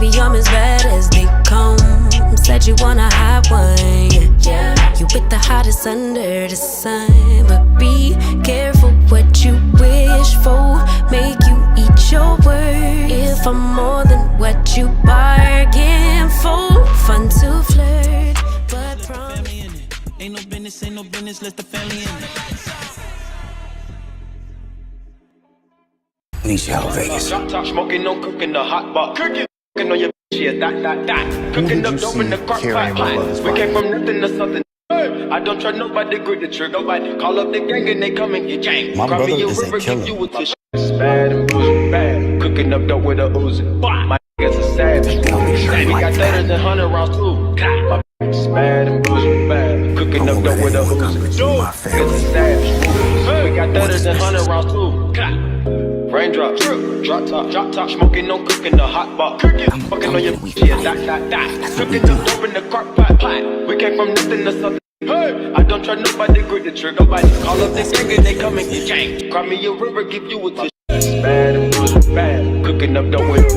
me I'm as bad as they come. Said you wanna have one, yeah. You with the hottest under the sun. But be careful what you wish for. Make you eat your words. If I'm more than what you bargain for. Fun to flirt, but promise. Ain't no business, let the family in it. Nisha, Vegas. Top smoking, no cooking, the hot pot. Cooking on your shit, that. Cooking up dope in the crock pot. We came from nothing to something. I don't try nobody, grip the trigger. Nobody call up the gang and they come and get janked. My brother is a killer. You with this bad and bullshit, bad. Cooking up dope with a Uzi. My niggas a savage. We got 30s and 100 rounds too. My bitch bad and bullshit, bad. Cooking up dope with a Uzi. Niggas a savage. We got 30s and 100 rounds too. Raindrops, drop top, smoking, no cooking, the hot pot. Fucking on your shit, that. Cooking the dope in the crock pot. We came from nothing to something. Hey, I don't try nobody, grip the trigger. Nobody call up the gang and they come and get janked. Cry me a river, give you a tissue. Bad and bullshit, bad. Cooking up dope with a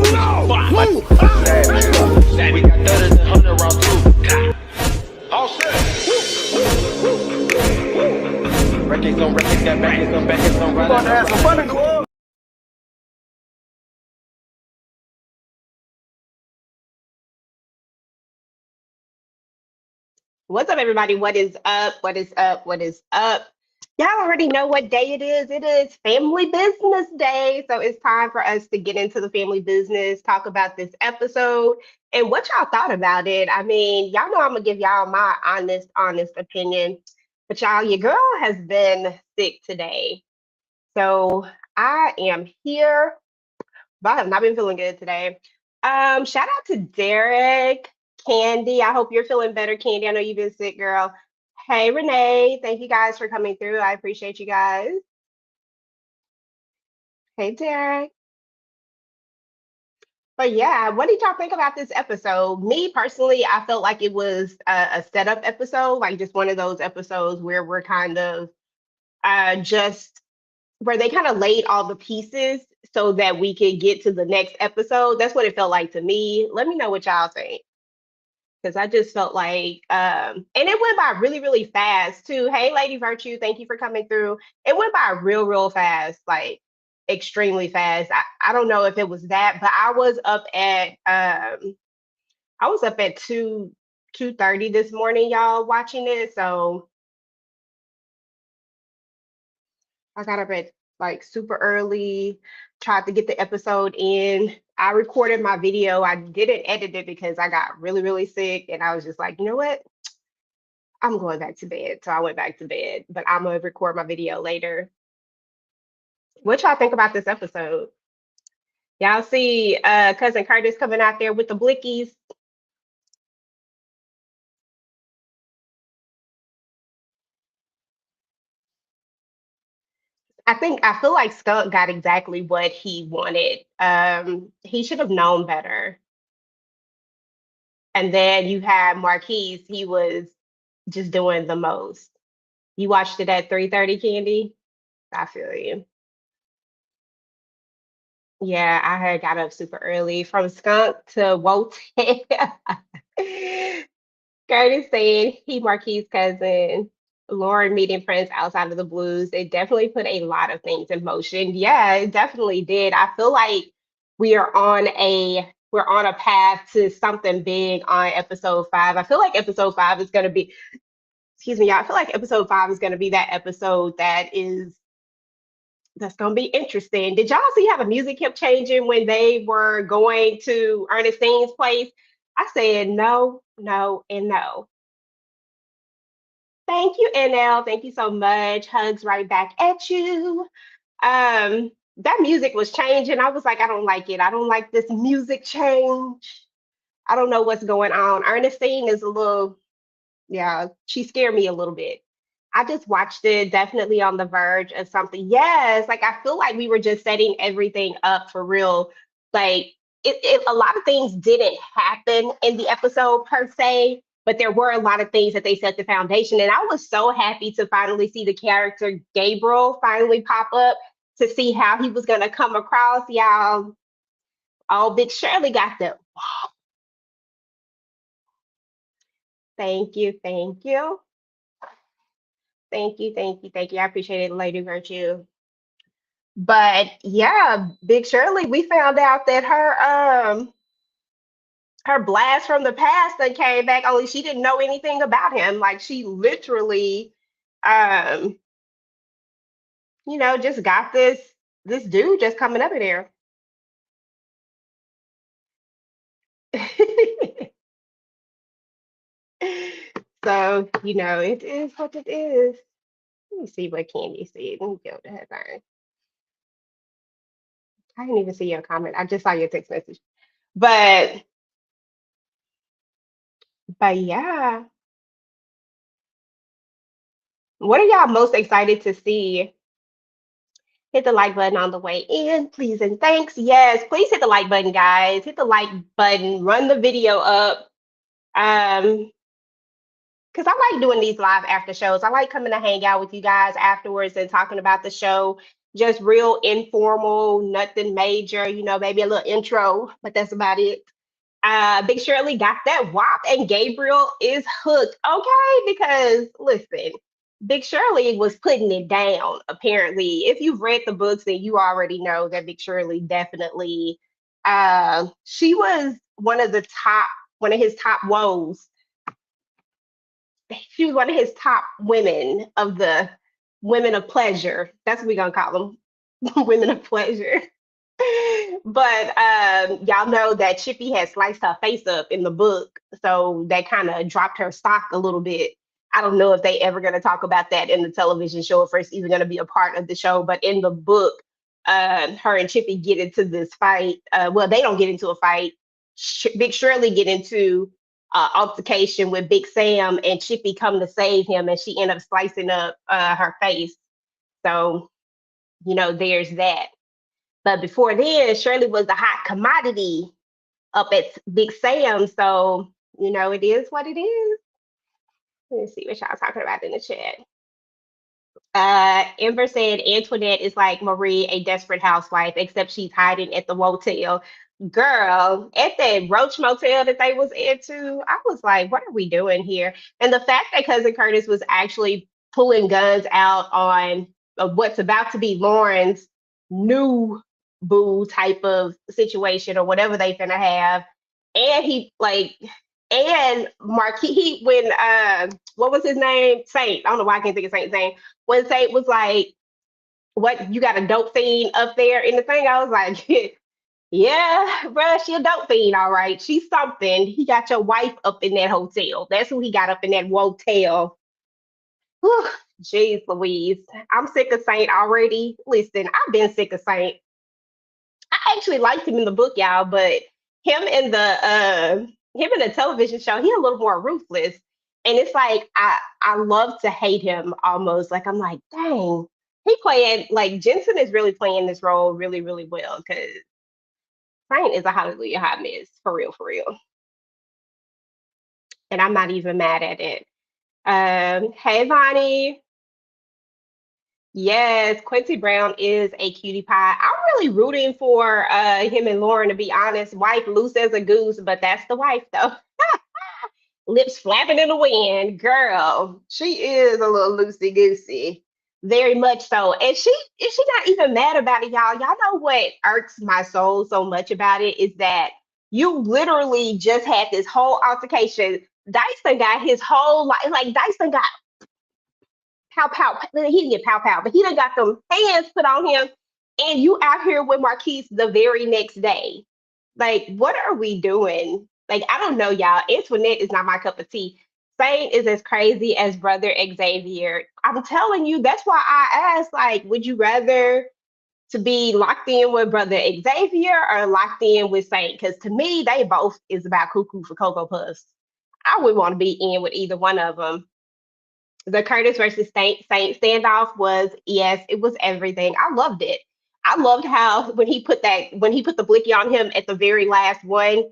savage. We got 30s and 100 rounds too. All set. Records on records, got backers on backers on. We're gonna have some fun in the club. What's up, everybody? What is up? What is up? What is up? Y'all already know what day it is. It is Family Business Day. So it's time for us to get into the family business, talk about this episode and what y'all thought about it. I mean, y'all know I'm going to give y'all my honest opinion. But y'all, your girl has been sick today. So I am here, but I have not been feeling good today. Shout out to Derek. Candy, I hope you're feeling better, Candy. I know you've been sick, girl. Hey, Renee. Thank you guys for coming through. I appreciate you guys. Hey, Derek. But yeah, what did y'all think about this episode? Me personally, I felt like it was a setup episode, like just one of those episodes where we're kind of just where they kind of laid all the pieces so that we could get to the next episode. That's what it felt like to me. Let me know what y'all think. Because I just felt like, and it went by really, really fast too. Hey, Lady Virtue, thank you for coming through. It went by real fast, like extremely fast. I don't know if it was that, but I was up at 2:30 this morning, y'all, watching it. So I got up at like super early, tried to get the episode in. I recorded my video. I didn't edit it because I got really, really sick. And I was just like, you know what? I'm going back to bed. So I went back to bed, but I'm going to record my video later. What y'all think about this episode? Y'all see Cousin Curtis coming out there with the blickies? I feel like Skunk got exactly what he wanted. He should have known better. And then you had Marquis, he was just doing the most. You watched it at 3:30, Candy? I feel you. Yeah, I had got up super early from Skunk to Wotan. Curtis saying he Marquis' cousin. Lauren meeting friends outside of the blues. It definitely put a lot of things in motion. Yeah, it definitely did. I feel like we're on a path to something big on episode 5. I feel like episode 5 is gonna be, excuse me, y'all. I feel like episode 5 is gonna be that episode that's gonna be interesting. Did y'all see how the music kept changing when they were going to Ernestine's place? I said no, no, and no. Thank you, NL. Thank you so much. Hugs right back at you. That music was changing. I was like, I don't like it. I don't like this music change. I don't know what's going on. Ernestine is a little, yeah, she scared me a little bit. I just watched it, definitely on the verge of something. Yes, like I feel like we were just setting everything up for real. Like a lot of things didn't happen in the episode per se, but there were a lot of things that they set the foundation. And I was so happy to finally see the character Gabriel finally pop up to see how he was going to come across, y'all. Oh, Big Shirley got the thank you, thank you, thank you, thank you, thank you. I appreciate it, Lady Virtue. But yeah, Big Shirley, we found out that her blast from the past that came back, only she didn't know anything about him. Like she literally um, just got this dude just coming up in there. So, it is what it is. Let me see what Candy said. Let me go to headline. I didn't even see your comment. I just saw your text message. But but yeah. What are y'all most excited to see? Hit the like button on the way in, please and thanks. Yes, please hit the like button, guys. Hit the like button, run the video up. Um, because I like doing these live after shows. I like coming to hang out with you guys afterwards and talking about the show. Just real informal, nothing major, maybe a little intro, but that's about it. Big Shirley got that WAP and Gabriel is hooked. Okay, because listen, Big Shirley was putting it down, apparently. If you've read the books, then you already know that Big Shirley definitely she was one of his top woes. She was one of his top women of the women of pleasure. That's what we're gonna call them. Women of pleasure. But y'all know that Chippy had sliced her face up in the book, so that kind of dropped her stock a little bit. I don't know if they ever going to talk about that in the television show, if it's even going to be a part of the show. But in the book, her and Chippy get into this fight. Well, they don't get into a fight. Big Shirley get into altercation with Big Sam, and Chippy come to save him, and she end up slicing up her face. So there's that. But before then, Shirley was the hot commodity up at Big Sam. So, it is what it is. Let me see what y'all talking about in the chat. Ember said Antoinette is like Marie, a desperate housewife, except she's hiding at the motel. Girl, at that Roach Motel that they was into, I was like, what are we doing here? And the fact that Cousin Curtis was actually pulling guns out on what's about to be Lauren's new boo type of situation or whatever they finna have. And he like and Marquis when what was his name? Saint. I don't know why I can't think of Saint's name. When Saint was like, what, you got a dope fiend up there in the thing? I was like, yeah, bruh, she a dope fiend, all right. She's something. He got your wife up in that hotel. That's who he got up in that motel. Whew, jeez Louise. I'm sick of Saint already. Listen, I've been sick of Saint. I actually liked him in the book, y'all, but him in the television show, he a little more ruthless. And it's like I love to hate him almost. Like I'm like, dang, he playing like Jensen is really playing this role really, really well because Saint is a hallelujah hot mess for real, for real. And I'm not even mad at it. Hey Vonnie. Yes, Quincy Brown is a cutie pie. I'm really rooting for him and Lauren, to be honest. Wife loose as a goose, but that's the wife though. Lips flapping in the wind. Girl, she is a little loosey goosey. Very much so. And she not even mad about it, y'all. Y'all know what irks my soul so much about it is that you literally just had this whole altercation. Dyson got his whole life, like Dyson got pow pow. He didn't get pow pow, but he done got them hands put on him. And you out here with Marquis the very next day. Like, what are we doing? Like, I don't know, y'all. Antoinette is not my cup of tea. Saint is as crazy as brother Xavier. I'm telling you, that's why I asked, like, would you rather to be locked in with brother Xavier or locked in with Saint? Because to me, they both is about cuckoo for Cocoa Puffs. I would want to be in with either one of them. The Curtis versus Saint standoff was, yes, it was everything. I loved it. I loved how when he put the blicky on him at the very last one,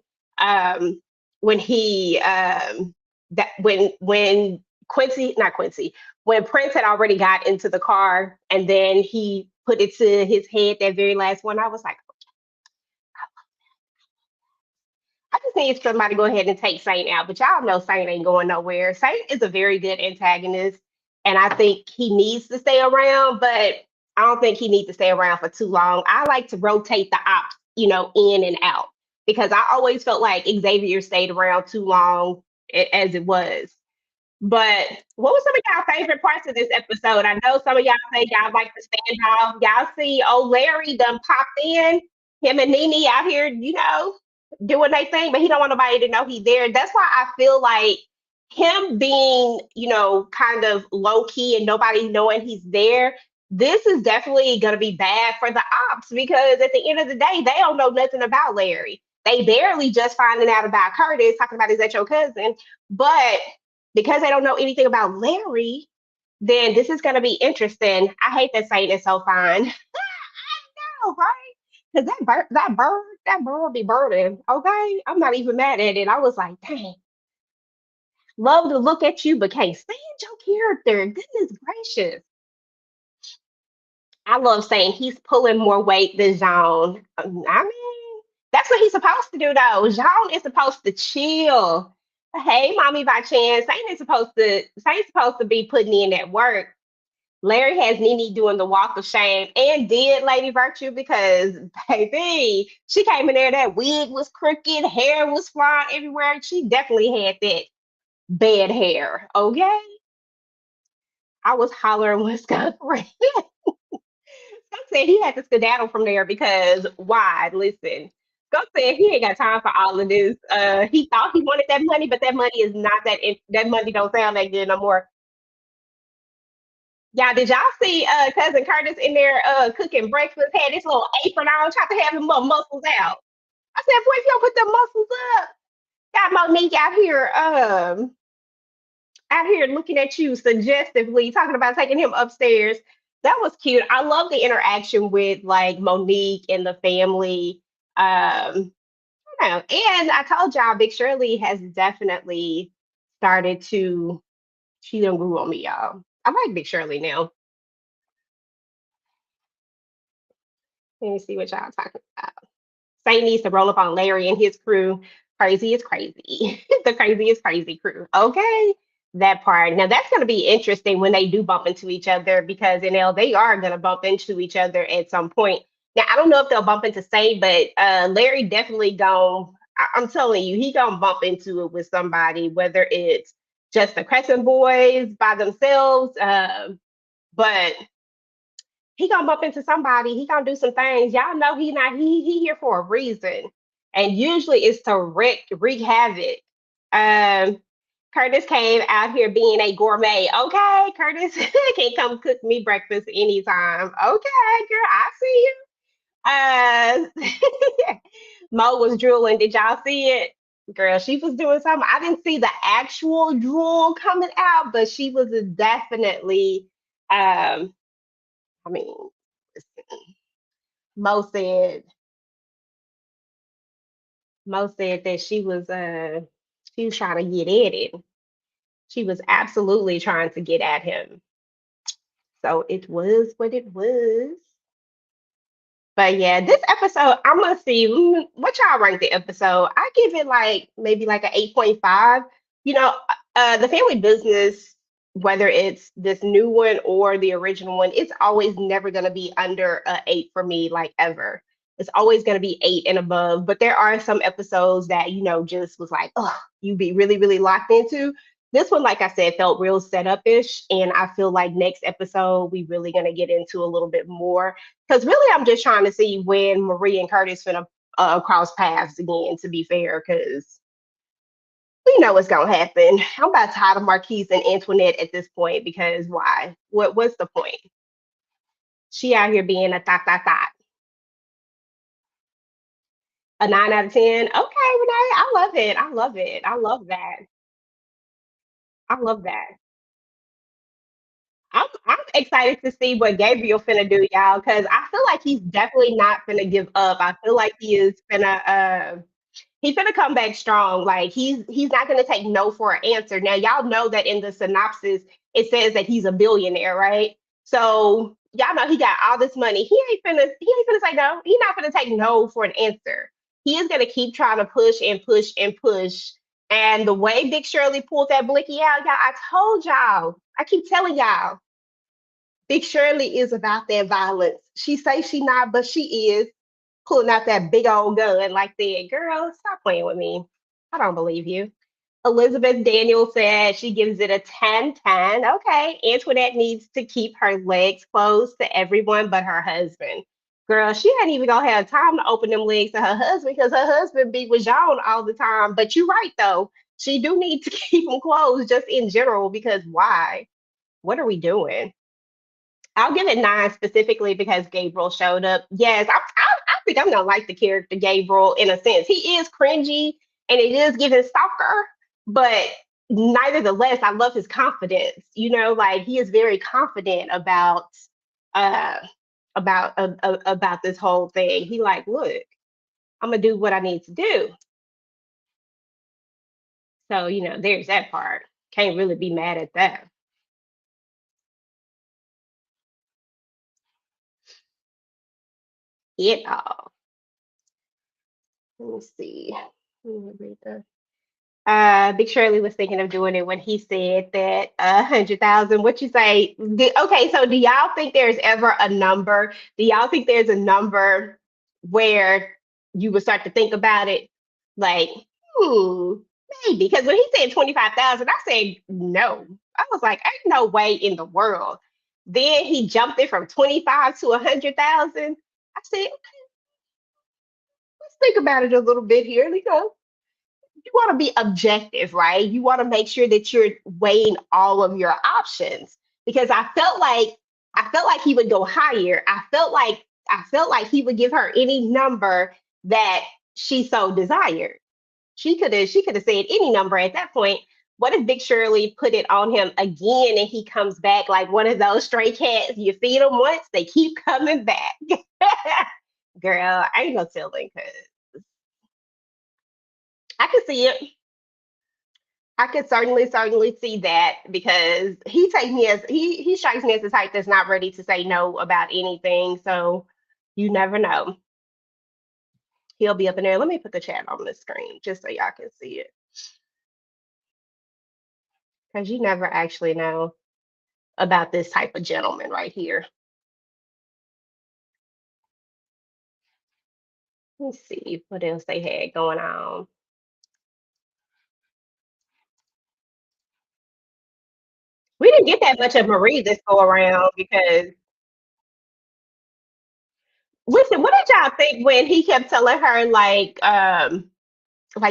when he that when Quincy, not Quincy, when Prince had already got into the car and then he put it to his head, that very last one, I was like, need somebody to go ahead and take Saint out, but y'all know Saint ain't going nowhere. Saint is a very good antagonist, and I think he needs to stay around, but I don't think he needs to stay around for too long. I like to rotate the ops, in and out because I always felt like Xavier stayed around too long as it was. But what was some of y'all favorite parts of this episode? I know some of y'all say y'all like the standoff. Y'all see old Larry done popped in, him and Nene out here, doing their thing, but he don't want nobody to know he's there. That's why I feel like him being, kind of low key and nobody knowing he's there. This is definitely going to be bad for the ops because at the end of the day, they don't know nothing about Larry. They barely just finding out about Curtis, talking about is that your cousin? But because they don't know anything about Larry, then this is going to be interesting. I hate that Saint is so fine. I know, right? Because that bird be birding. Okay, I'm not even mad at it. I was like, dang, love to look at you, but can't stand your character. Goodness gracious. I love saying he's pulling more weight than Jean. I mean, that's what he's supposed to do, though. Jean is supposed to chill. Hey, mommy, by chance, Saint's supposed to be putting in that work. Larry has Nene doing the walk of shame and did Lady Virtue because, baby, she came in there. That wig was crooked, hair was flying everywhere. She definitely had that bad hair. Okay, I was hollering when Scott ran. Scott said he had to skedaddle from there because why? Listen, Scott said he ain't got time for all of this. He thought he wanted that money, but that money is not that money don't sound that good no more. Yeah, did y'all see cousin Curtis in there cooking breakfast? Had this little apron on, tried to have his little muscles out. I said, boy, if you don't put the muscles up, got Monique out here looking at you suggestively, talking about taking him upstairs. That was cute. I love the interaction with like Monique and the family. And I told y'all, Big Shirley has definitely started to. She done grew on me, y'all. I like Big Shirley now. Let me see what y'all talking about. Saint needs to roll up on Larry and his crew. Crazy is crazy. The crazy is crazy crew. Okay. That part. Now that's going to be interesting when they do bump into each other because they are going to bump into each other at some point. Now I don't know if they'll bump into Saint, but Larry definitely going. I'm telling you, he gonna bump into it with somebody, whether it's just the Crescent Boys by themselves, but he gonna bump into somebody. He gonna do some things. Y'all know he not he here for a reason, and usually it's to wreak havoc. Um, Curtis came out here being a gourmet. Okay, Curtis can come cook me breakfast anytime. Okay, girl, I see you. Mo was drooling. Did y'all see it? Girl, she was doing something. I didn't see the actual drool coming out, but she was definitely um I mean, Mo said Mo said that she was trying to get at it. She was absolutely trying to get at him. So it was what it was. But yeah, this episode, I'm gonna see what y'all rank the episode. I give it like maybe like an 8.5. The family business, whether it's this new one or the original one, it's always never gonna be under a 8 for me, like ever. It's always gonna be 8 and above. But there are some episodes that, just was like, oh, you be really, really locked into. This one, like I said, felt real setup-ish. And I feel like next episode, we really gonna get into a little bit more because really, I'm just trying to see when Marie and Curtis finna cross paths again. To be fair, because we know what's gonna happen. I'm about tired of Marquise and Antoinette at this point because why? What's the point? She out here being a thot. A 9 out of 10. Okay, Renee, I love it. I love it. I love that. I love that. I'm excited to see what Gabriel finna do, y'all, because I feel like he's definitely not finna give up. I feel like he's gonna come back strong. Like he's not gonna take no for an answer. Now y'all know that in the synopsis it says that he's a billionaire, right? So y'all know he got all this money. He ain't finna say no. He's not finna take no for an answer. He is going to keep trying to push and push and push. And the way Big Shirley pulled that blicky out, y'all, I told y'all, I keep telling y'all, Big Shirley is about that violence. She say she not, but she is pulling out that big old gun like that. Girl, stop playing with me. I don't believe you. Elizabeth Daniel said she gives it a 10/10. Okay, Antoinette needs to keep her legs closed to everyone but her husband. Girl, she ain't even gonna have time to open them legs to her husband because her husband be with Jean all the time. But you're right though. She do need to keep them closed just in general because why? What are we doing? I'll give it 9 specifically because Gabriel showed up. Yes, I think I'm gonna like the character Gabriel in a sense. He is cringy and it is giving stalker, but nevertheless, I love his confidence. You know, like he is very confident uh about this whole thing. He like, look, I'm gonna do what I need to do. So you know, there's that part. Can't really be mad at that. It all. Let me see. Let me read this. Big Shirley was thinking of doing it when he said that 100,000. What you say? Okay, so do y'all think there's ever a number? Do y'all think there's a number where you would start to think about it? Like, hmm, maybe. Because when he said 25,000, I said no. I was like, ain't no way in the world. Then he jumped it from 25 to 100,000. I said, let's think about it a little bit here. You know, you want to be objective, right? You want to make sure that you're weighing all of your options because I felt like he would go higher. I felt like he would give her any number that she so desired. She could have said any number at that point. What if Big Shirley put it on him again and he comes back like one of those stray cats? You feed them once, they keep coming back. Girl, I ain't no telling because I can see it. I could certainly see that because he takes me as he strikes me as the type that's not ready to say no about anything. So you never know. He'll be up in there. Let me put the chat on the screen just so y'all can see it. Because you never actually know about this type of gentleman right here. Let me see what else they had going on. We didn't get that much of Marie this go around because listen, what did y'all think when he kept telling her like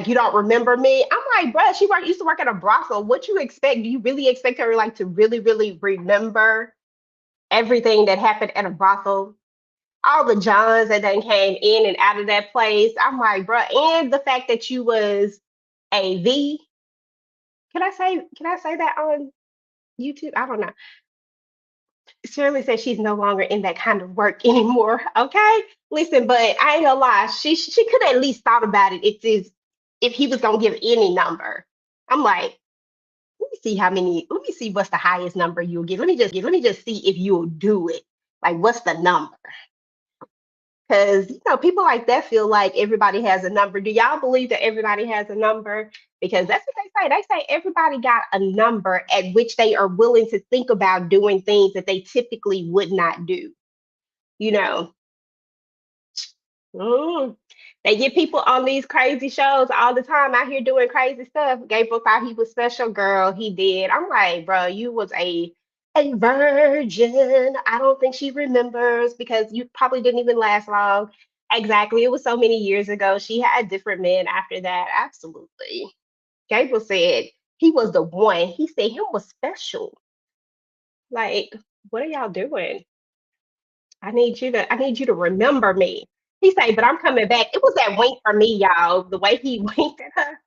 you don't remember me? I'm like, bruh, used to work at a brothel. What you expect? Do you really expect her like to really remember everything that happened at a brothel? All the Johns that then came in and out of that place. I'm like, bruh, and the fact that you was a V. Can I say that on YouTube? I don't know. Shirley says she's no longer in that kind of work anymore. Okay, listen, but I ain't gonna lie. She could have at least thought about it if he was gonna give any number. I'm like, let me see how many. Let me see what's the highest number you'll give. Let me just see if you'll do it. Like, what's the number? Because you know, people like that feel like everybody has a number. Do y'all believe that everybody has a number? Because that's what they say. They say everybody got a number at which they are willing to think about doing things that they typically would not do. You know, mm. They get people on these crazy shows all the time out here doing crazy stuff. Gabriel thought he was special, girl. He did. I'm like, bro, you was a virgin. I don't think she remembers because you probably didn't even last long. Exactly. It was so many years ago. She had different men after that. Absolutely. Gabriel said he was the one. He said him was special. Like, what are y'all doing? I need you to remember me. He said, but I'm coming back. It was that wink for me, y'all. The way he winked at her.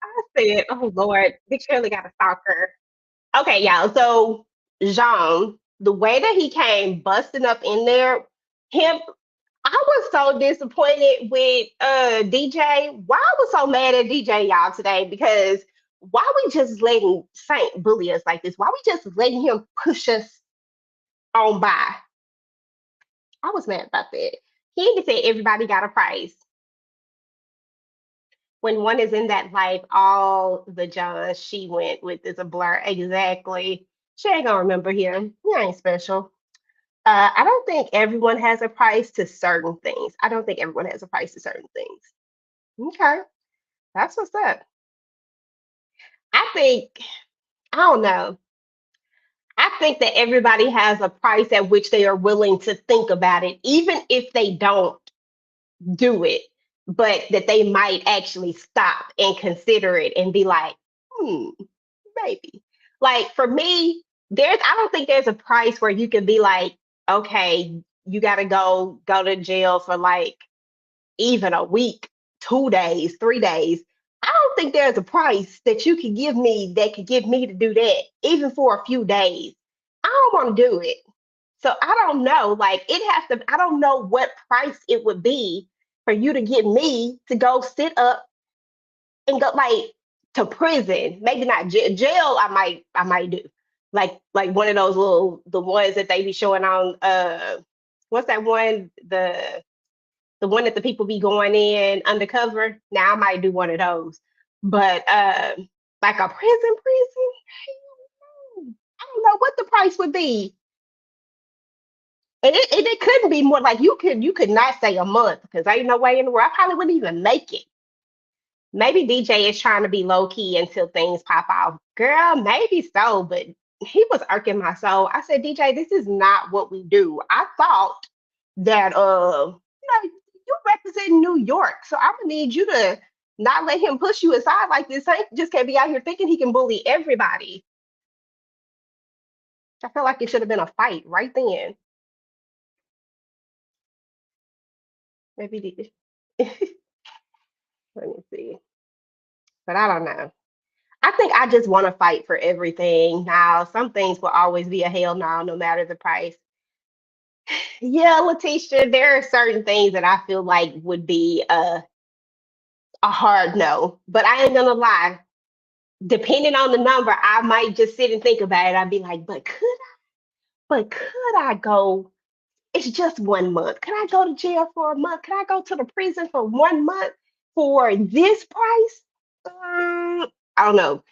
I said, oh Lord, Big Shirley got a stalker. Okay, y'all. So Jean, the way that he came busting up in there, him, I was so disappointed with DJ. Why I was so mad at DJ y'all today? Because why we just letting Saint bully us like this? Why we just letting him push us on by? I was mad about that. He even said everybody got a price. When one is in that life, all the Johns she went with is a blur. Exactly. She ain't gonna remember him. He ain't special. I don't think everyone has a price to certain things. I don't think everyone has a price to certain things. Okay, that's what's up. I think, I don't know. I think that everybody has a price at which they are willing to think about it, even if they don't do it, but that they might actually stop and consider it and be like, hmm, maybe. Like for me, I don't think there's a price where you can be like, okay, you gotta go to jail for like even a week, 2 days, 3 days. I don't think there's a price that you could give me that could get me to do that, even for a few days. I don't want to do it. So I don't know. Like it has to, I don't know what price it would be for you to get me to go sit up and go like to prison. Maybe not jail. I might do like one of those little the ones that they be showing on what's that one the one that the people be going in undercover. Now I might do one of those, but like a prison. I don't know what the price would be, and it couldn't be more like you could not say a month because ain't no way in the world I probably wouldn't even make it. Maybe DJ is trying to be low key until things pop off. Girl, maybe so, but he was irking my soul. I said, DJ, this is not what we do. I thought that you represent New York, so I'm gonna need you to not let him push you aside like this. Ain't just can't be out here thinking he can bully everybody. I feel like it should have been a fight right then. Maybe let me see. But I don't know. I think I just want to fight for everything. Now, some things will always be a hell no, no matter the price. Yeah, Letitia, there are certain things that I feel like would be a hard no. But I ain't gonna lie. Depending on the number, I might just sit and think about it. I'd be like, but could I go? It's just 1 month. Can I go to jail for a month? Can I go to the prison for 1 month for this price? I don't know.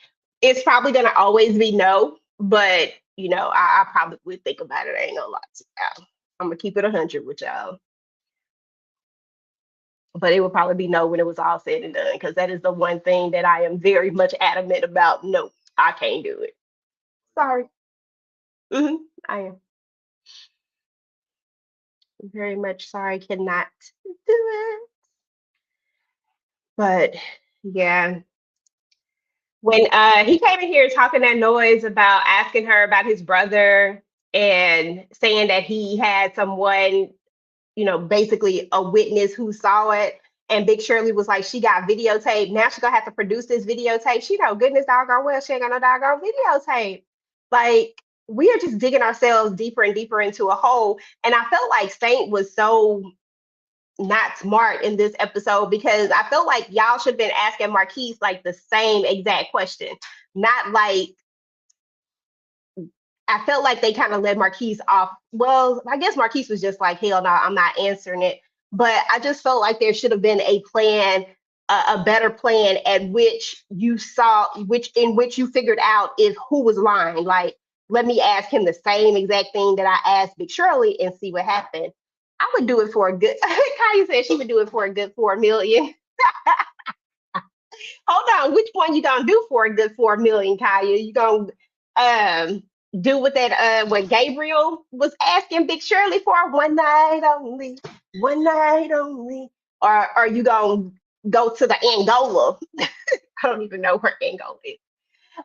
It's probably gonna always be no, but I probably would think about it. I ain't gonna lie to y'all. I'm gonna keep it 100 with y'all, but it would probably be no when it was all said and done because that is the one thing that I am very much adamant about. No, I can't do it. Sorry. I am very much sorry, cannot do it. But yeah, when he came in here talking that noise about asking her about his brother and saying that he had someone, basically a witness who saw it. And Big Shirley was like, she got videotape. Now she's gonna have to produce this videotape. She know goodness doggone well she ain't got no doggone videotape. Like we are just digging ourselves deeper and deeper into a hole. And I felt like Saint was so not smart in this episode because I felt like y'all should have been asking Marquis like the same exact question. Not like I felt like they kind of led Marquise off. Well, I guess Marquise was just like, hell no, I'm not answering it. But I just felt like there should have been a plan, a better plan at which you saw, which you figured out if who was lying. Like, let me ask him the same exact thing that I asked Big Shirley and see what happened. I would do it for a good. Kaya said she would do it for a good 4 million. Hold on, which one you gonna do for a good 4 million, Kaya? You gonna um do what that what Gabriel was asking Big Shirley for 1 night only, or are you gonna go to the Angola? I don't even know where Angola is.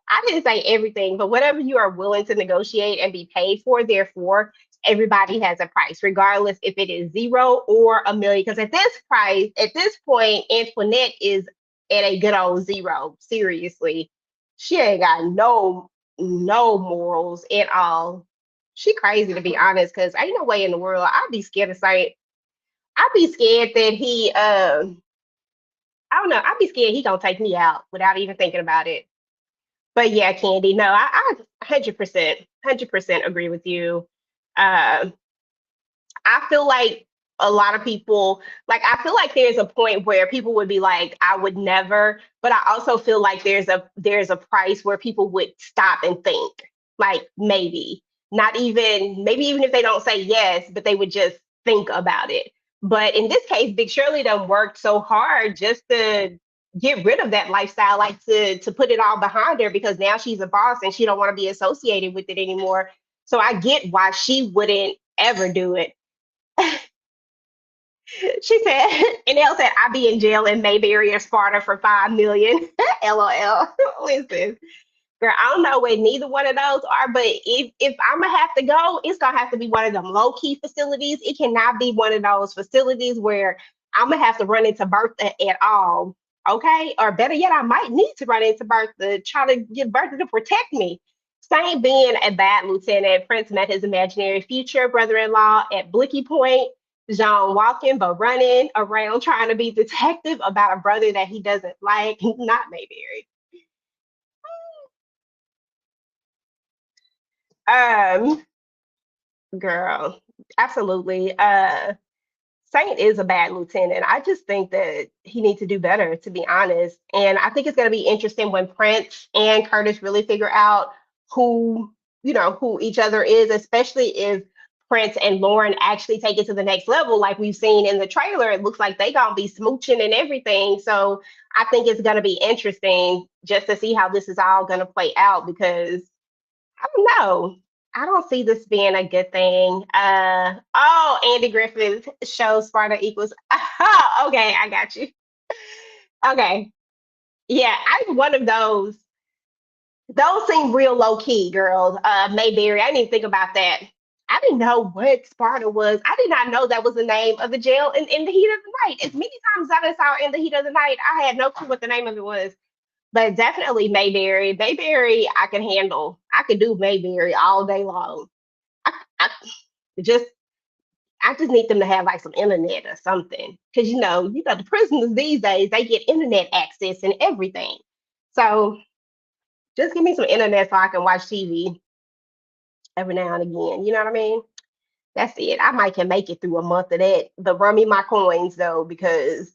I didn't say everything, but whatever you are willing to negotiate and be paid for, therefore, everybody has a price, regardless if it is zero or a million. Because at this price, at this point, Antoinette is at a good old zero. Seriously, she ain't got no morals at all. She crazy to be honest, because ain't no way in the world I'd be scared of say. I'd be scared that he I don't know, I'd be scared he gonna take me out without even thinking about it. But yeah, Candy, no, I 100% agree with you. Uh, I feel like a lot of people, like, I feel like there's a point where people would be like, I would never, but I also feel like there's a price where people would stop and think, like, maybe not even, maybe even if they don't say yes, but they would just think about it. But in this case, Big Shirley done worked so hard just to get rid of that lifestyle, like to put it all behind her, because now she's a boss and she don't want to be associated with it anymore. So I get why she wouldn't ever do it. She said, and Elle said, I'd be in jail in Mayberry or Sparta for 5 million. LOL. Listen, girl, I don't know where neither one of those are, but if I'm gonna have to go, it's gonna have to be one of them low key facilities. It cannot be one of those facilities where I'm gonna have to run into Bertha at all. Okay, or better yet, I might need to run into Bertha, try to get Bertha to protect me. Saint being a bad lieutenant, Prince met his imaginary future brother-in-law at Blicky Point. Jean walking but running around trying to be detective about a brother that he doesn't like, not Mayberry. Um, Girl, absolutely. Saint is a bad lieutenant. I just think that he needs to do better, to be honest. And I think it's going to be interesting when Prince and Curtis really figure out who, who each other is, especially if Prince and Lauren actually take it to the next level, like we've seen in the trailer. It looks like they gonna be smooching and everything. So I think it's gonna be interesting just to see how this is all gonna play out, because I don't know. I don't see this being a good thing. Andy Griffith shows Sparta equals. Oh, okay, I got you. Okay, yeah, I'm one of those. Those seem real low key, girls. Mayberry, I didn't even think about that. I didn't know what Sparta was. I did not know that was the name of the jail in the heat of the night. As many times as I saw in the heat of the night, I had no clue what the name of it was. But definitely Mayberry. Mayberry, I can handle. I could do Mayberry all day long. I just I just need them to have like some internet or something. Because the prisoners these days, they get internet access and everything. So just give me some internet so I can watch TV every now and again. You know what I mean? That's it. I might can make it through a month of that. But run me my coins though, because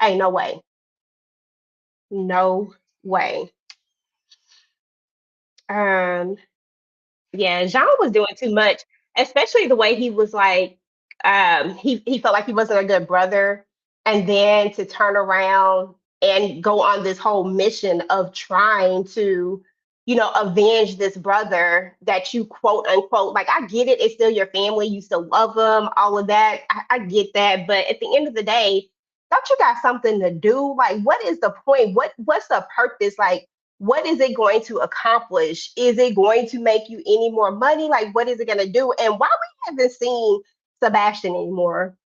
ain't no way. No way. Um, Yeah, Jean was doing too much, especially the way he was like, he felt like he wasn't a good brother, and then to turn around and go on this whole mission of trying to, avenge this brother that you quote unquote, like, I get it, it's still your family, you still love them, all of that. I get that, but at the end of the day, don't you got something to do? Like, what is the point? What's the purpose? Like, what is it going to accomplish? Is it going to make you any more money? Like, what is it going to do? And why we haven't seen Sebastian anymore?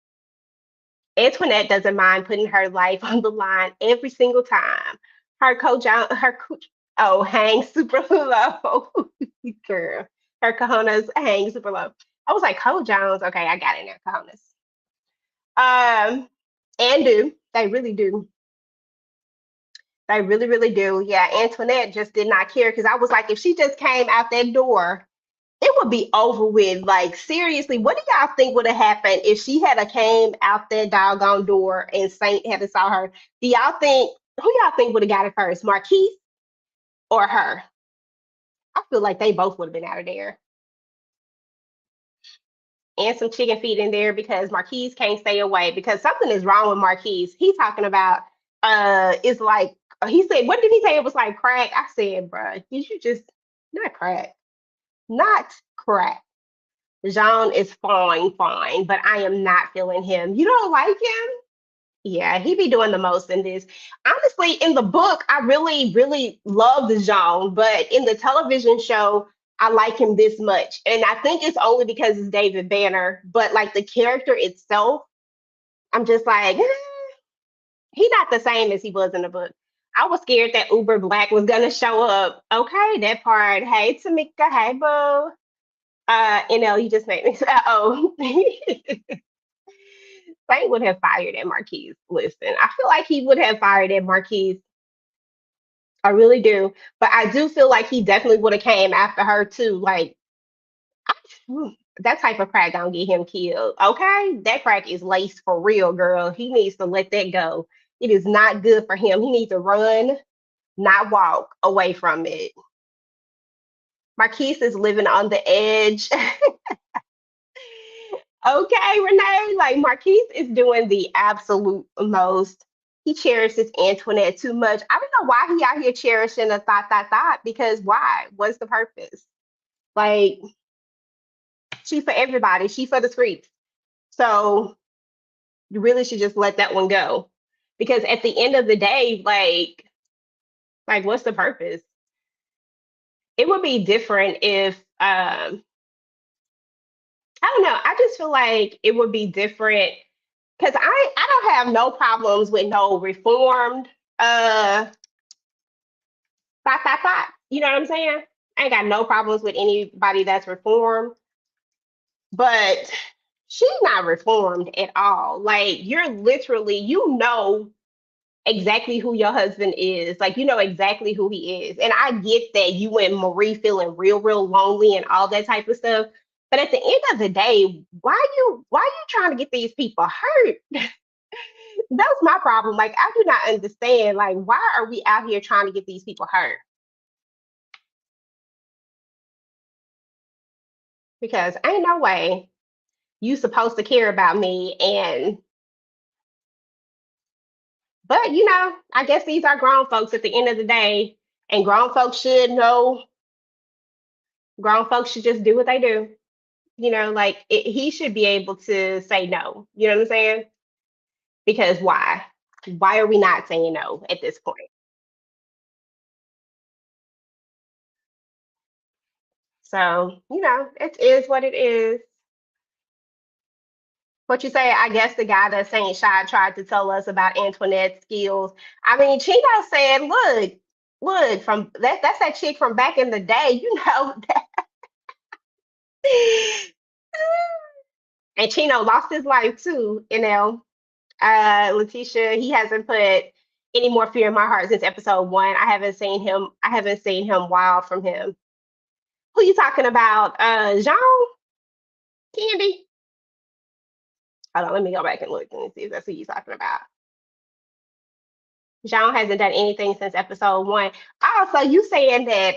Antoinette doesn't mind putting her life on the line every single time. Her coach, hang super low, girl. Her cojones hang super low. I was like, Cole Jones. Okay, I got it now, cojones. And do they really do? They really, really do. Yeah, Antoinette just did not care, because I was like, if she just came out that door, it would be over with. Like, seriously, what do y'all think would have happened if she had a came out that doggone door and Saint had saw her? Do y'all think, who y'all think would have got it first, Marquis or her? I feel like they both would have been out of there. And some chicken feet in there, because Marquise can't stay away, because something is wrong with Marquise. He's talking about it's like, he said, what did he say? It was like crack. I said, bruh, did you just, not crack, not crack. Jean is fine, but I am not feeling him. You don't like him? Yeah, he be doing the most in this. Honestly, in the book, I really, really love the Jean, but in the television show, I like him this much. And I think it's only because it's David Banner, but like the character itself, I'm just like, he's not the same as he was in the book. I was scared that Uber Black was gonna show up. Okay, that part. Hey, Tamika. Hey, boo. You just made me. Oh, Saint would have fired at Marquise. Listen, I feel like he would have fired at Marquise. I really do, but I do feel like he definitely would have came after her too. Like, that type of crack gonna get him killed. Okay, that crack is laced for real, girl. He needs to let that go. It is not good for him. He needs to run, not walk away from it. Marquis is living on the edge. Okay, Renee, like Marquise is doing the absolute most. He cherishes Antoinette too much. I don't know why he out here cherishing a thought, because why? What's the purpose? Like, she for everybody, she for the streets. So you really should just let that one go. Because at the end of the day, like what's the purpose? It would be different if I don't know. I just feel like it would be different because I don't have no problems with no reformed thought. You know what I'm saying? I ain't got no problems with anybody that's reformed, but she's not reformed at all. Like you're literally, you know exactly who your husband is. Like you know exactly who he is. And I get that you and Marie feeling real lonely and all that type of stuff. But at the end of the day, why you trying to get these people hurt? That's my problem. Like I do not understand. Like why are we out here trying to get these people hurt? Because ain't no way you supposed to care about me. And but I guess these are grown folks at the end of the day, and grown folks should know. Grown folks should just do what they do. Like he should be able to say no. You know what I'm saying? Because why? Why are we not saying no at this point? So, it is what it is. What you say, I guess the guy that Saint Shot tried to tell us about Antoinette's skills. I mean, Chino said, look, from that's that chick from back in the day, and Chino lost his life too, Letitia, he hasn't put any more fear in my heart since episode one. I haven't seen him wild from him. Who you talking about? Jean Candy? Hold on, let me go back and look and see if that's who you talking about. Jean hasn't done anything since episode one. Also, you saying that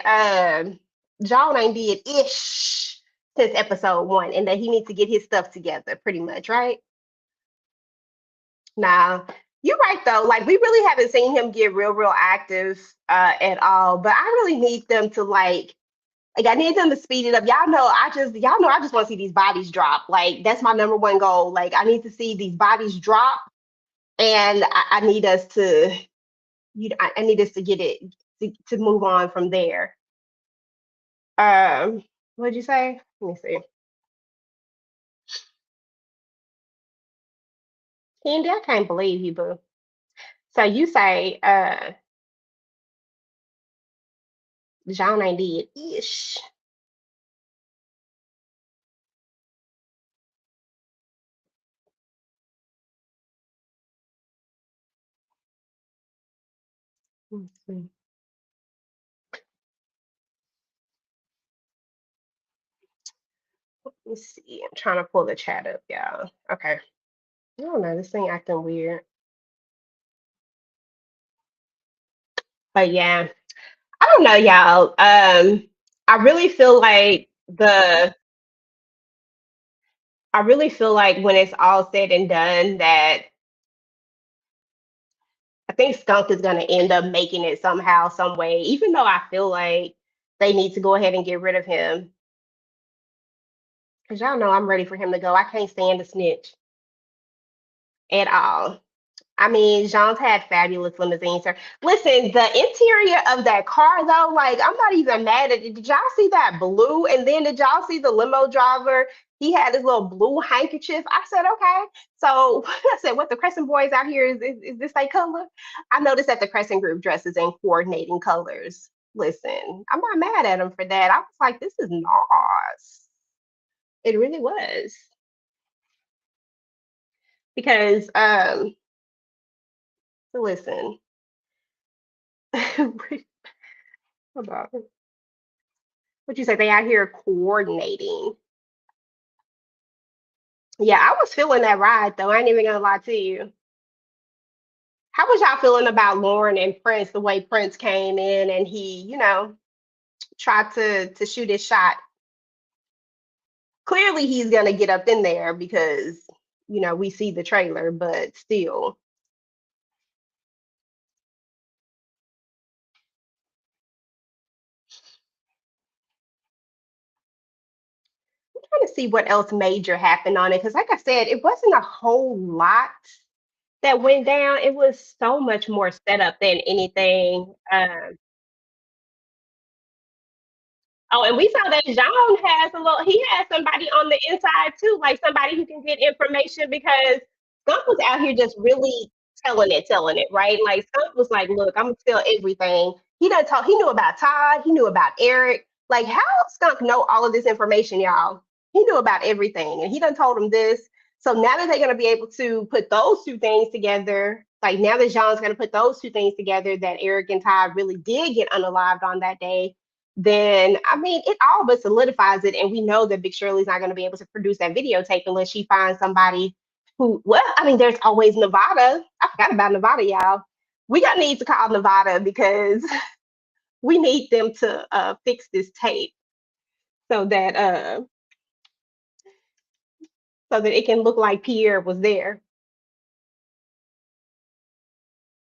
Jean ain't did ish since episode one and that he needs to get his stuff together, pretty much, right? Nah, you're right though. Like we really haven't seen him get real active at all. But I really need them to like I need them to speed it up. Y'all know I just want to see these bodies drop. Like that's my number one goal. Like I need to see these bodies drop, and I need us to I need us to get it to move on from there. What'd you say? Let me see. Candy, I can't believe you, boo. So you say Jean ain't did ish. Let's see. Let's see. I'm trying to pull the chat up, y'all. Okay. I don't know. This thing acting weird. But yeah, I don't know, y'all. I really feel like when it's all said and done that I think Skunk is gonna end up making it somehow, some way, even though I feel like they need to go ahead and get rid of him. Cause y'all know I'm ready for him to go. I can't stand a snitch at all. I mean, Jean's had fabulous limousines. Sir. Listen, the interior of that car, though, like, I'm not even mad at it. Did y'all see that blue? And then did y'all see the limo driver? He had his little blue handkerchief. I said, okay. So I said, what the Crescent Boys out here is this their color? I noticed that the Crescent group dresses in coordinating colors. Listen, I'm not mad at him for that. I was like, this is nice. It really was. Because listen. Hold on. What you say? They out here coordinating. Yeah, I was feeling that ride though. I ain't even gonna lie to you. How was y'all feeling about Lauren and Prince, the way Prince came in and he, tried to shoot his shot? Clearly he's gonna get up in there because, we see the trailer, but still. Trying to see what else major happened on it. Because like I said, it wasn't a whole lot that went down. It was so much more setup than anything. Oh, and we saw that Jean he has somebody on the inside too, like somebody who can get information because Skunk was out here just really telling it, right? Like Skunk was like, look, I'm gonna tell everything. He knew about Todd, he knew about Eric. Like how Skunk know all of this information, y'all? He knew about everything and he done told him this. So now that they're gonna be able to put those two things together, like now that Jean's gonna put those two things together that Eric and Todd really did get unalived on that day, then I mean, it all but solidifies it. And we know that Big Shirley's not going to be able to produce that videotape unless she finds somebody who, well, I mean, there's always Nevada. I forgot about Nevada, y'all. We got need to call Nevada because we need them to fix this tape so that it can look like Pierre was there.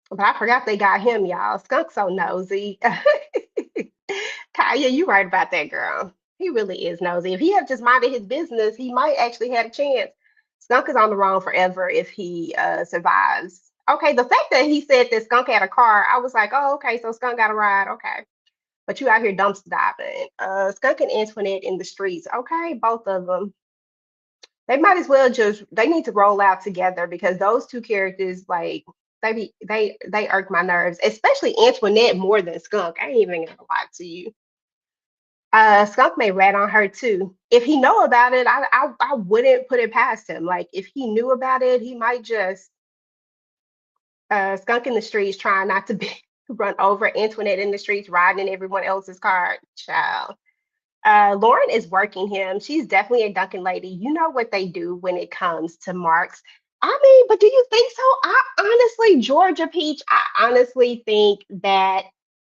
But I forgot they got him, y'all. Skunk so nosy. Kaya, you right about that, girl. He really is nosy. If he had just minded his business, he might actually had a chance. Skunk is on the run forever if he survives. Okay, the fact that he said that Skunk had a car, I was like, oh, okay, so Skunk got a ride. Okay. But you out here dumpster diving. Skunk and Antoinette in the streets. Okay, both of them. They might as well they need to roll out together because those two characters, like, they irk my nerves, especially Antoinette more than Skunk. I ain't even gonna lie to you. Skunk may rat on her too. If he know about it, I wouldn't put it past him. Like if he knew about it, he might just Skunk in the streets trying not to be run over, Antoinette in the streets riding in everyone else's car. Child. Lauren is working him. She's definitely a Duncan lady. You know what they do when it comes to marks. I mean, but do you think so? I honestly, Georgia Peach, I honestly think that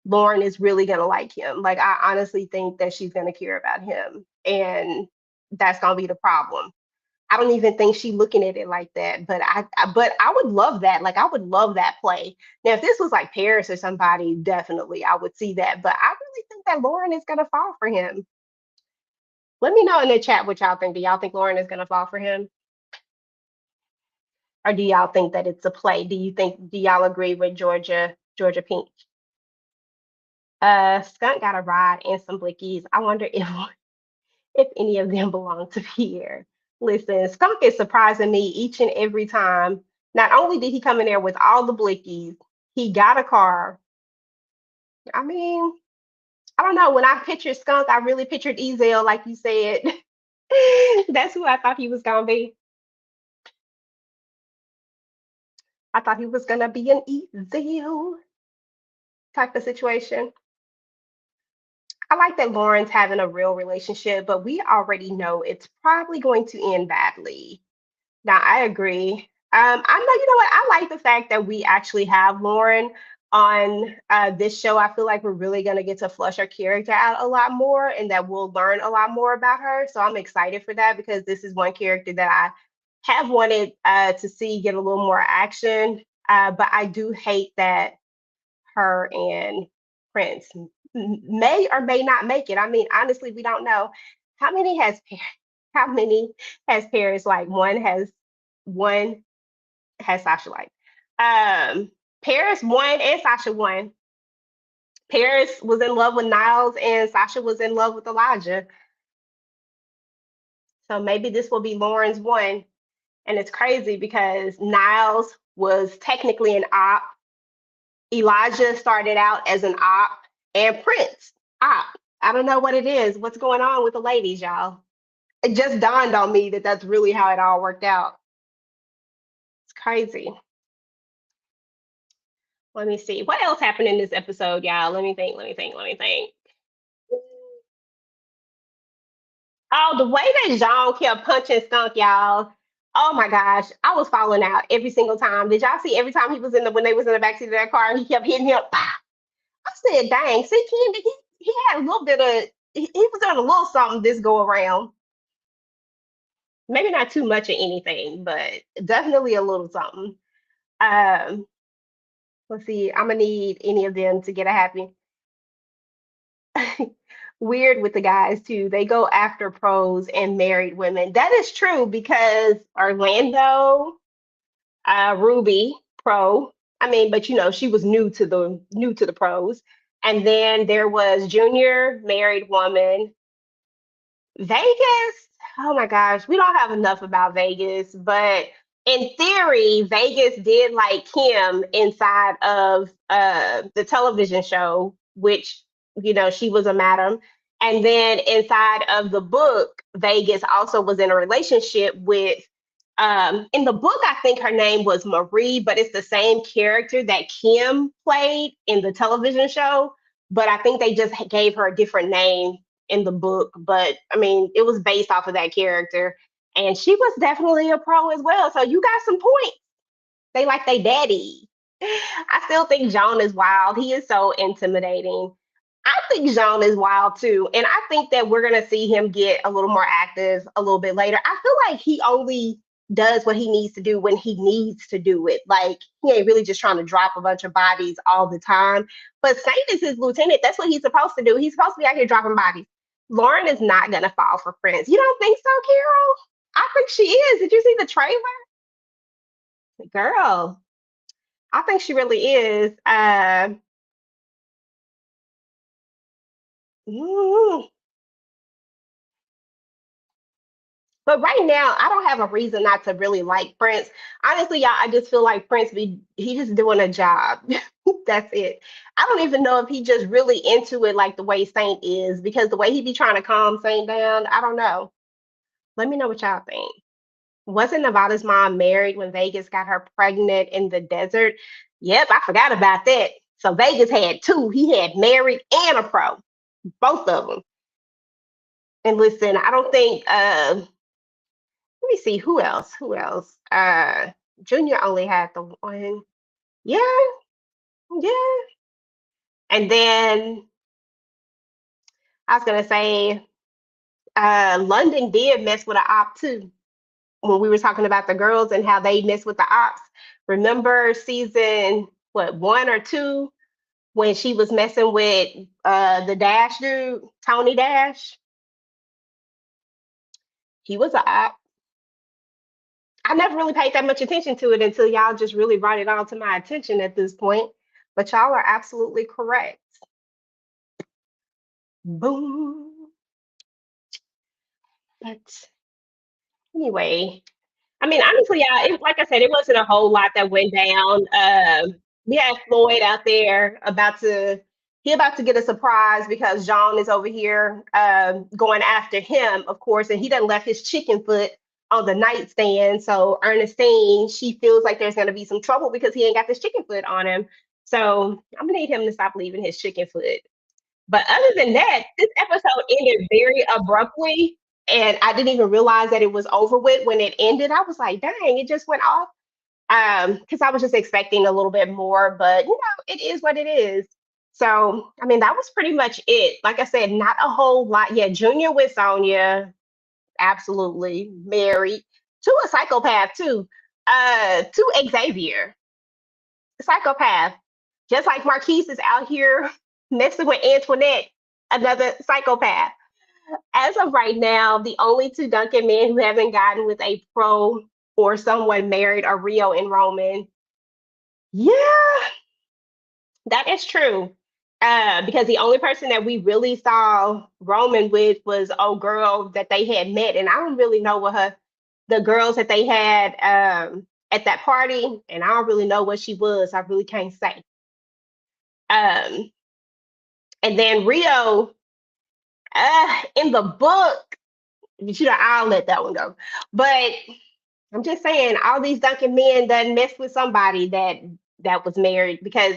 Lauren is really gonna like him. Like I honestly think that she's gonna care about him, and that's gonna be the problem. I don't even think she's looking at it like that, but but I would love that. Like I would love that play. Now, if this was like Paris or somebody, definitely I would see that. But I really think that Lauren is gonna fall for him. Let me know in the chat what y'all think. Do y'all think Lauren is gonna fall for him, or do y'all think that it's a play? Do y'all agree with Georgia Pink? Skunk got a ride and some blickies. I wonder if any of them belong to Pierre. Listen, Skunk is surprising me each and every time. Not only did he come in there with all the blickies, he got a car. I mean, I don't know. When I pictured Skunk, I really pictured Ezel, like you said. That's who I thought he was gonna be. I thought he was gonna be an Ezel type of situation. I like that Lauren's having a real relationship, but we already know it's probably going to end badly. Now, I agree. I know, you know what? I like the fact that we actually have Lauren on this show. I feel like we're really going to get to flush her character out a lot more and that we'll learn a lot more about her. So I'm excited for that because this is one character that I have wanted to see get a little more action. But I do hate that her and Prince may or may not make it. I mean, honestly, we don't know. How many has how many has Paris like? One has Sasha like. Paris won and Sasha won. Paris was in love with Niles and Sasha was in love with Elijah. So maybe this will be Lauren's one. And it's crazy because Niles was technically an op. Elijah started out as an op and Prince op. I don't know what it is. What's going on with the ladies, y'all? It just dawned on me that that's really how it all worked out. It's crazy. Let me see. What else happened in this episode, y'all? Let me think. Oh, the way that Jean kept punching Skunk, y'all. Oh my gosh, I was falling out every single time. Did y'all see every time he was in the when they was in the backseat of that car, he kept hitting him? Pow! I said, "Dang, see, Candy, he had a little bit of he was doing a little something this go around. Maybe not too much of anything, but definitely a little something." Um, let's see. I'm gonna need any of them to get a happy. Weird with the guys too. They go after pros and married women. That is true because Orlando, Ruby, pro. I mean, but she was new to the pros. And then there was Junior, married woman. Vegas, oh my gosh, we don't have enough about Vegas, but in theory, Vegas did like Kim inside of the television show, which she was a madam. And then inside of the book, Vegas also was in a relationship with in the book, I think her name was Marie, but it's the same character that Kim played in the television show. But I think they just gave her a different name in the book, but I mean, it was based off of that character. And she was definitely a pro as well. So you got some points. They like they daddy. I still think John is wild. He is so intimidating. I think Jean is wild too. And I think that we're going to see him get a little more active a little bit later. I feel like he only does what he needs to do when he needs to do it. Like, he ain't really just trying to drop a bunch of bodies all the time. But Saint is his lieutenant. That's what he's supposed to do. He's supposed to be out here dropping bodies. Lauren is not going to fall for Prince. You don't think so, Carol? I think she is. Did you see the trailer? Girl, I think she really is. Mm, But right now, I don't have a reason not to really like Prince. Honestly, y'all, I just feel like Prince he just doing a job. That's it. I don't even know if he just really into it like the way Saint is, because the way he be trying to calm Saint down, I don't know. Let me know what y'all think. Wasn't Nevada's mom married when Vegas got her pregnant in the desert? Yep, I forgot about that. So Vegas had two. He had married and a pro, both of them. And listen, I don't think let me see who else. Who else? Junior only had the one. Yeah, yeah. And then I was gonna say, London did mess with an op too when we were talking about the girls and how they mess with the ops. Remember season what, one or two, when she was messing with the Dash dude, Tony Dash? He was a op. I never really paid that much attention to it until y'all just really brought it all to my attention at this point. But y'all are absolutely correct. Boom. But anyway, I mean, honestly, yeah, like I said, it wasn't a whole lot that went down. We had Floyd out there about to get a surprise because Jean is over here going after him, of course, and he done left his chicken foot on the nightstand. So Ernestine, she feels like there's gonna be some trouble because he ain't got this chicken foot on him. So I'm gonna need him to stop leaving his chicken foot. But other than that, this episode ended very abruptly, and I didn't even realize that it was over with when it ended. I was like, dang, it just went off. Because I was just expecting a little bit more, but it is what it is. So, I mean, that was pretty much it. Like I said, not a whole lot. Yeah, Junior with Sonia, absolutely married to a psychopath too. To Xavier, psychopath. Just like Marquis is out here messing with Antoinette, another psychopath. As of right now, the only two Duncan men who haven't gotten with a pro or someone married are Rio and Roman. Yeah, that is true. Because the only person that we really saw Roman with was old girl that they had met, and I don't really know what the girls that they had at that party, and I don't really know what she was. I really can't say. Um, and then Rio, in the book, I'll let that one go. But I'm just saying, all these Duncan men done messed with somebody that was married because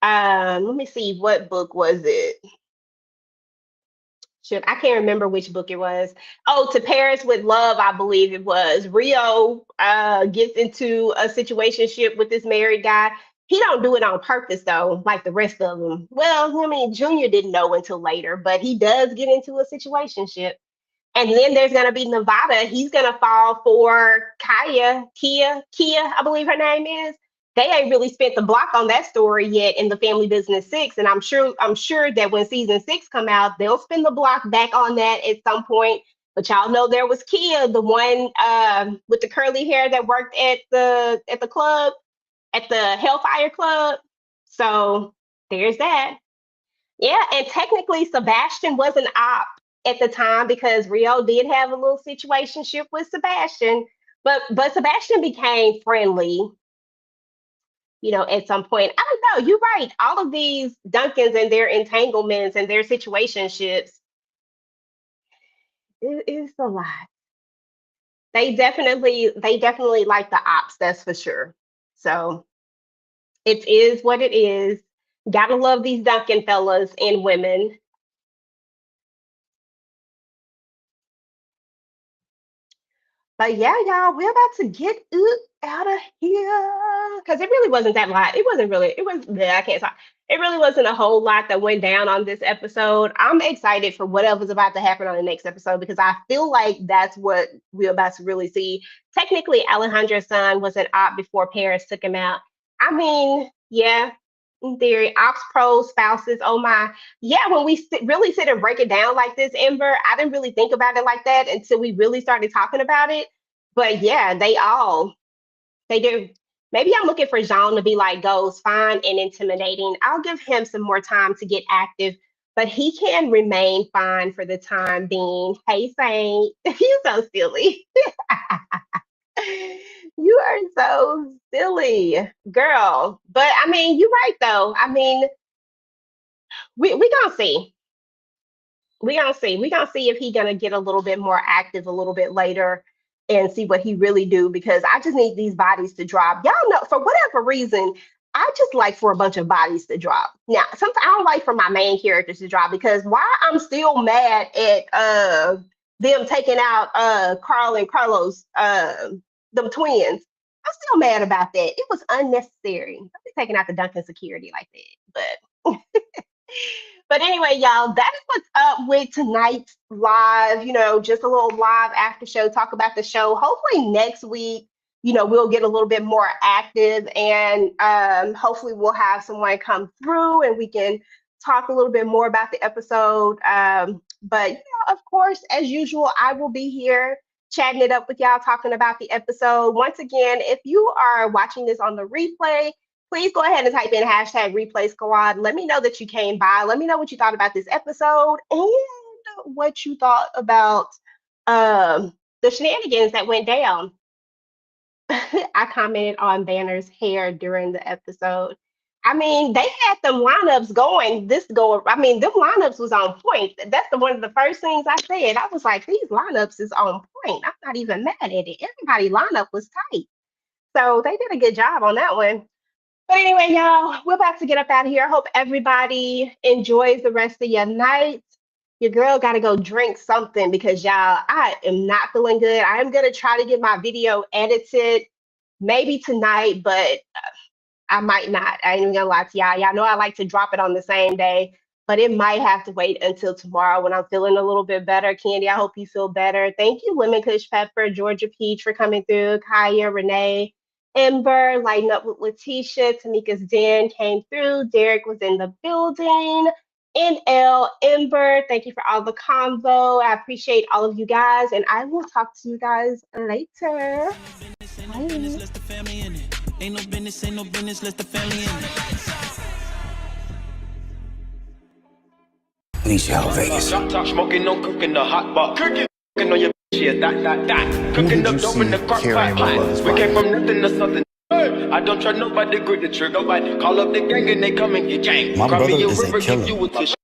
let me see, what book was it? Shoot, I can't remember which book it was. Oh, To Paris with Love, I believe it was. Rio gets into a situationship with this married guy. He don't do it on purpose though, like the rest of them. Well, I mean, Junior didn't know until later, but he does get into a situationship. And then there's gonna be Nevada. He's gonna fall for Kia, I believe her name is. They ain't really spent the block on that story yet in the Family Business 6. And I'm sure that when season 6 come out, they'll spin the block back on that at some point. But y'all know there was Kia, the one with the curly hair that worked at the club, at the Hellfire Club. So there's that. Yeah, and technically Sebastian was an op at the time because Rio did have a little situationship with Sebastian, but Sebastian became friendly, at some point. I don't know. You're right. All of these Duncans and their entanglements and their situationships is a lot. They definitely like the ops, that's for sure. So it is what it is. Gotta love these Duncan fellas and women. But yeah, y'all, we're about to get out of here because it really wasn't that lot. It wasn't really. It was. Yeah, I can't talk. It really wasn't a whole lot that went down on this episode. I'm excited for whatever's about to happen on the next episode because I feel like that's what we're about to really see. Technically, Alejandro's son was an op before Paris took him out. I mean, yeah, in theory, ops, pros, spouses. Oh my, yeah. When we really sit and break it down like this, Ember, I didn't really think about it like that until we really started talking about it. But yeah, they do. Maybe I'm looking for Jean to be like Ghost, fine and intimidating. I'll give him some more time to get active, but he can remain fine for the time being. Hey, Saint, you're so silly. You are so silly, girl. But I mean, you're right though. I mean, we gonna see. We gonna see if he gonna get a little bit more active a little bit later and see what he really do because I just need these bodies to drop. Y'all know for whatever reason, I just like for a bunch of bodies to drop. Now, sometimes I don't like for my main characters to drop because why I'm still mad at them taking out Carl and Carlos, them twins. I'm still mad about that. It was unnecessary. I'm taking out the Duncan security like that. But But anyway, y'all, that is what's up with tonight's live, just a little live after show, talk about the show. Hopefully next week, we'll get a little bit more active and hopefully we'll have someone come through and we can talk a little bit more about the episode. But, of course, as usual, I will be here chatting it up with y'all, talking about the episode. Once again, if you are watching this on the replay, please go ahead and type in hashtag replay squad. Let me know that you came by. Let me know what you thought about this episode and what you thought about the shenanigans that went down. I commented on Banner's hair during the episode. I mean, they had them lineups going. Them lineups was on point. That's one of the first things I said. I was like, these lineups is on point. I'm not even mad at it. Everybody lineup was tight. So they did a good job on that one. But anyway, y'all, we're about to get up out of here. I hope everybody enjoys the rest of your night. Your girl got to go drink something because, y'all, I am not feeling good. I am going to try to get my video edited maybe tonight, but I might not. I ain't even going to lie to y'all. Y'all know I like to drop it on the same day, but it might have to wait until tomorrow when I'm feeling a little bit better. Candy, I hope you feel better. Thank you, Lemon Kush Pepper, Georgia Peach for coming through, Kaya, Renee, Ember, lighting up with Letitia, Tamika's Den came through, Derek was in the building, NL, Ember, thank you for all the convo. I appreciate all of you guys, and I will talk to you guys later. Bye. Ain't no business, let the family in it. Need you out, Vegas. Top smoking, no cooking, the hot pot. Cooking on your shit, that. Cooking up dope in the crock pot. We came from nothing to something. I don't try nobody, grip the trigger, nobody. Call up the gang and they come and get gang. My Cry me brother a is a river, killer. give you a tissue.